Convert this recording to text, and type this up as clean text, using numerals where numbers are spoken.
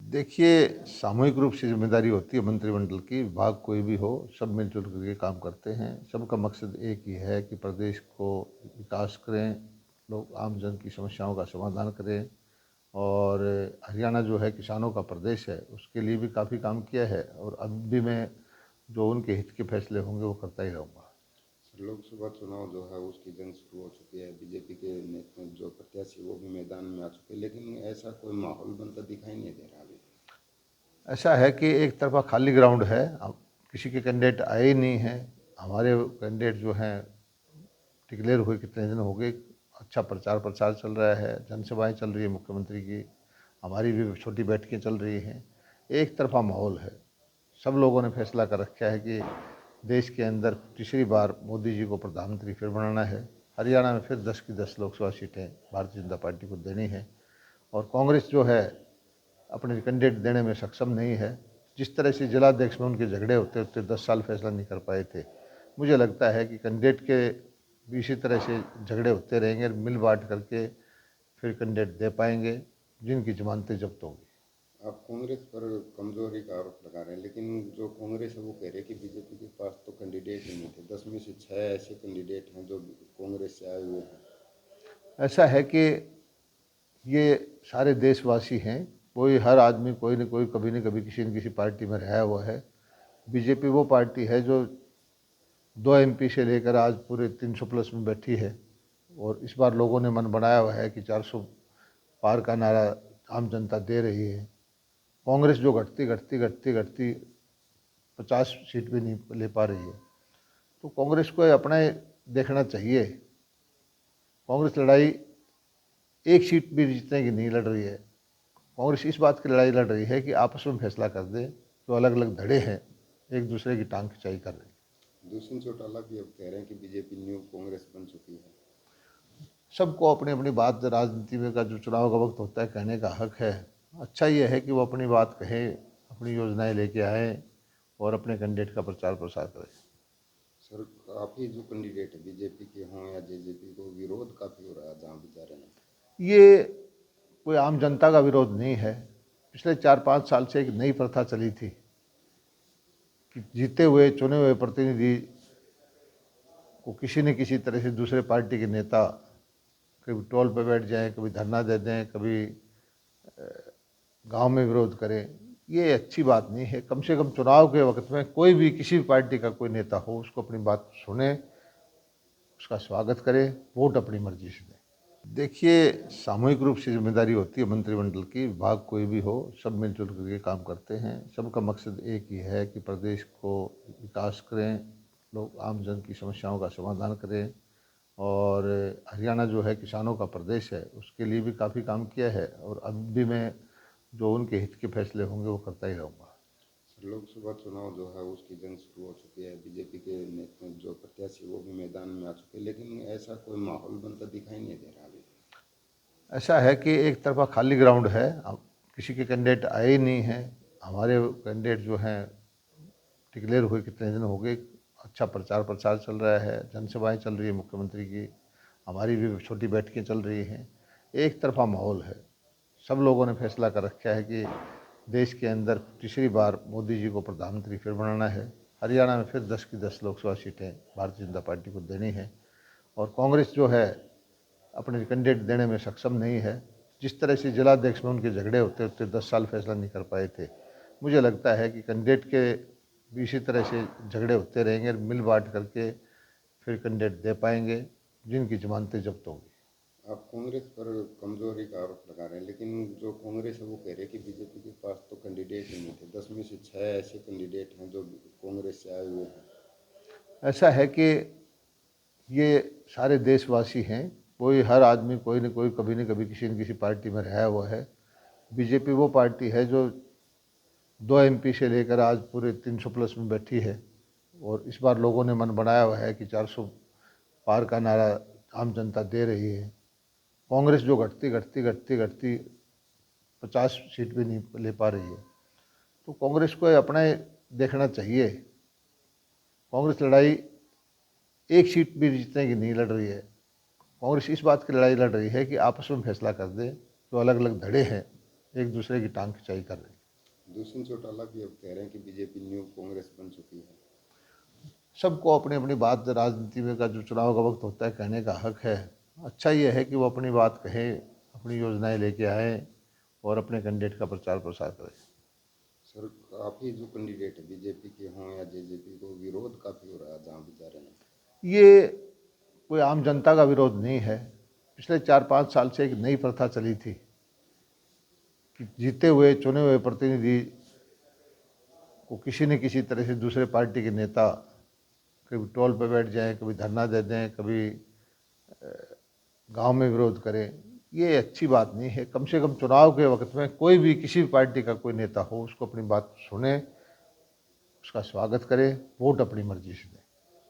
देखिए, सामूहिक रूप से ज़िम्मेदारी होती है मंत्रिमंडल की। विभाग कोई भी हो, सब मिलजुल करके काम करते हैं। सबका मकसद एक ही है कि प्रदेश को विकास करें, लोग आम जन की समस्याओं का समाधान करें। और हरियाणा जो है किसानों का प्रदेश है, उसके लिए भी काफ़ी काम किया है और अब भी मैं जो उनके हित के फैसले होंगे वो करता ही रहूँगा। सर, लोकसभा चुनाव जो है उसकी जंग शुरू हो चुकी है। बीजेपी के नेता जो प्रत्याशी वो भी मैदान में आ चुके हैं, लेकिन ऐसा कोई माहौल बनता दिखाई नहीं दे रहा अभी। ऐसा है कि एक तरफा खाली ग्राउंड है, अब किसी के कैंडिडेट आए ही नहीं हैं। हमारे कैंडिडेट जो हैं डिक्लेयर हुए कितने दिन हो गए, अच्छा प्रचार प्रसार चल रहा है, जनसभाएं चल रही है मुख्यमंत्री की, हमारी भी छोटी बैठकें चल रही हैं। एक तरफा माहौल है। सब लोगों ने फैसला कर रखा है कि देश के अंदर तीसरी बार मोदी जी को प्रधानमंत्री फिर बनाना है। हरियाणा में फिर 10 की 10 लोकसभा सीटें भारतीय जनता पार्टी को देनी है। और कांग्रेस जो है अपने कैंडिडेट देने में सक्षम नहीं है। जिस तरह से जिलाध्यक्ष में उनके झगड़े होते होते 10 साल फैसला नहीं कर पाए थे, मुझे लगता है कि कैंडिडेट के भी इसी तरह से झगड़े होते रहेंगे, मिल बांट करके फिर कैंडिडेट दे पाएंगे जिनकी जमानतें जब्त होंगी। आप कांग्रेस पर कमजोरी का आरोप लगा रहे हैं, लेकिन जो कांग्रेस है वो कह रहे हैं कि बीजेपी के पास तो कैंडिडेट ही नहीं थे। 10 में से 6 ऐसे कैंडिडेट हैं जो कांग्रेस से आए हुए हैं। ऐसा है कि ये सारे देशवासी हैं, कोई हर आदमी कोई न कोई कभी न कभी किसी न किसी पार्टी में रहा हुआ है। बीजेपी वो पार्टी है जो 2 MP से लेकर आज पूरे 300 प्लस में बैठी है। और इस बार लोगों ने मन बनाया हुआ है कि 400 पार का नारा आम जनता दे रही है। कांग्रेस जो घटती घटती घटती घटती 50 सीट भी नहीं ले पा रही है, तो कांग्रेस को अपना देखना चाहिए। कांग्रेस लड़ाई एक सीट भी जीतने की नहीं लड़ रही है। कांग्रेस इस बात की लड़ाई लड़ रही है कि आपस में फैसला कर दे, जो अलग अलग धड़े हैं एक दूसरे की टांग खिंचाई कर रही है। दुष्यंत चौटाला भी अब कह रहे हैं कि बीजेपी न्यू कांग्रेस बन चुकी है। सबको अपनी अपनी बात, राजनीति में का जो चुनाव का वक्त होता है कहने का हक है। अच्छा ये है कि वो अपनी बात कहें, अपनी योजनाएं लेके आए और अपने कैंडिडेट का प्रचार प्रसार करें। सर, काफ़ी जो कैंडिडेट है बीजेपी के हों या जेजेपी को, विरोध काफ़ी हो रहा है जहाँ भी जा रहे हैं। ये कोई आम जनता का विरोध नहीं है। पिछले 4-5 साल से एक नई प्रथा चली थी कि जीते हुए चुने हुए प्रतिनिधि को किसी न किसी तरह से दूसरे पार्टी के नेता कभी टोल पे बैठ जाएं, कभी धरना दे दें, कभी गांव में विरोध करें। ये अच्छी बात नहीं है। कम से कम चुनाव के वक्त में कोई भी किसी भी पार्टी का कोई नेता हो, उसको अपनी बात सुने, उसका स्वागत करें, वोट अपनी मर्जी से दें। देखिए, सामूहिक रूप से जिम्मेदारी होती है मंत्रिमंडल की। विभाग कोई भी हो, सब मिलजुल करके काम करते हैं। सबका मकसद एक ही है कि प्रदेश को विकास करें, लोग आम जन की समस्याओं का समाधान करें। और हरियाणा जो है किसानों का प्रदेश है, उसके लिए भी काफ़ी काम किया है और अब भी मैं जो उनके हित के फैसले होंगे वो करता ही रहूँगा। सर, लोकसभा चुनाव जो है उसकी जंग शुरू हो चुकी है। बीजेपी के नेता जो प्रत्याशी वो भी मैदान में आ चुके हैं, लेकिन ऐसा कोई माहौल बनता दिखाई नहीं दे रहा अभी। ऐसा है कि एक तरफा खाली ग्राउंड है, अब किसी के कैंडिडेट आए ही नहीं हैं। हमारे कैंडिडेट जो हैं डिक्लेयर हुए कितने दिन हो गए, अच्छा प्रचार प्रसार चल रहा है, जनसभाएं चल रही है मुख्यमंत्री की, हमारी भी छोटी बैठकें चल रही हैं। एक तरफा माहौल है। सब लोगों ने फैसला कर रखा है कि देश के अंदर तीसरी बार मोदी जी को प्रधानमंत्री फिर बनाना है। हरियाणा में फिर 10 की 10 लोकसभा सीटें भारतीय जनता पार्टी को देनी है। और कांग्रेस जो है अपने कैंडिडेट देने में सक्षम नहीं है। जिस तरह से जिलाध्यक्ष में उनके झगड़े होते होते 10 साल फैसला नहीं कर पाए थे, मुझे लगता है कि कैंडिडेट के भी इसी तरह से झगड़े होते रहेंगे, मिल बांट करके फिर कैंडिडेट दे पाएंगे जिनकी जमानतें जब्त होंगी। आप कांग्रेस पर कमजोरी का आरोप लगा रहे हैं, लेकिन जो कांग्रेस है वो कह रहे हैं कि बीजेपी के पास तो कैंडिडेट ही नहीं थे। 10 में से 6 ऐसे कैंडिडेट हैं जो कांग्रेस से आए हुए हैं। ऐसा है कि ये सारे देशवासी हैं, कोई हर आदमी कोई न कोई कभी न कभी किसी न किसी पार्टी में रहा हुआ है। बीजेपी वो पार्टी है जो 2 MP से लेकर आज पूरे 300 प्लस में बैठी है। और इस बार लोगों ने मन बनाया हुआ है कि 400 पार का नारा आम जनता दे रही है। कांग्रेस जो घटती घटती घटती घटती 50 सीट भी नहीं ले पा रही है, तो कांग्रेस को अपना देखना चाहिए। कांग्रेस लड़ाई एक सीट भी जीतने की नहीं लड़ रही है। कांग्रेस इस बात की लड़ाई लड़ रही है कि आपस में फैसला कर दे, जो अलग अलग धड़े हैं एक दूसरे की टांग खिंचाई कर रही है। दुष्यंत चौटाला भी अब कह रहे हैं कि बीजेपी न्यू कांग्रेस बन चुकी है। सबको अपनी अपनी बात, राजनीति में का जो चुनाव का वक्त होता है कहने का हक है। अच्छा ये है कि वो अपनी बात कहे, अपनी योजनाएं लेके आए और अपने कैंडिडेट का प्रचार प्रसार करें। सर काफ़ी जो कैंडिडेट है बीजेपी के हों या जेजेपी को, विरोध काफ़ी हो रहा है जहाँ भी जा रहे हैं। ये कोई आम जनता का विरोध नहीं है। पिछले 4-5 साल से एक नई प्रथा चली थी कि जीते हुए चुने हुए प्रतिनिधि को किसी न किसी तरह से दूसरे पार्टी के नेता कभी टोल पे बैठ जाएं, कभी धरना दे दें, कभी गांव में विरोध करें। ये अच्छी बात नहीं है। कम से कम चुनाव के वक्त में कोई भी किसी भी पार्टी का कोई नेता हो, उसको अपनी बात सुने, उसका स्वागत करें, वोट अपनी मर्जी से दें।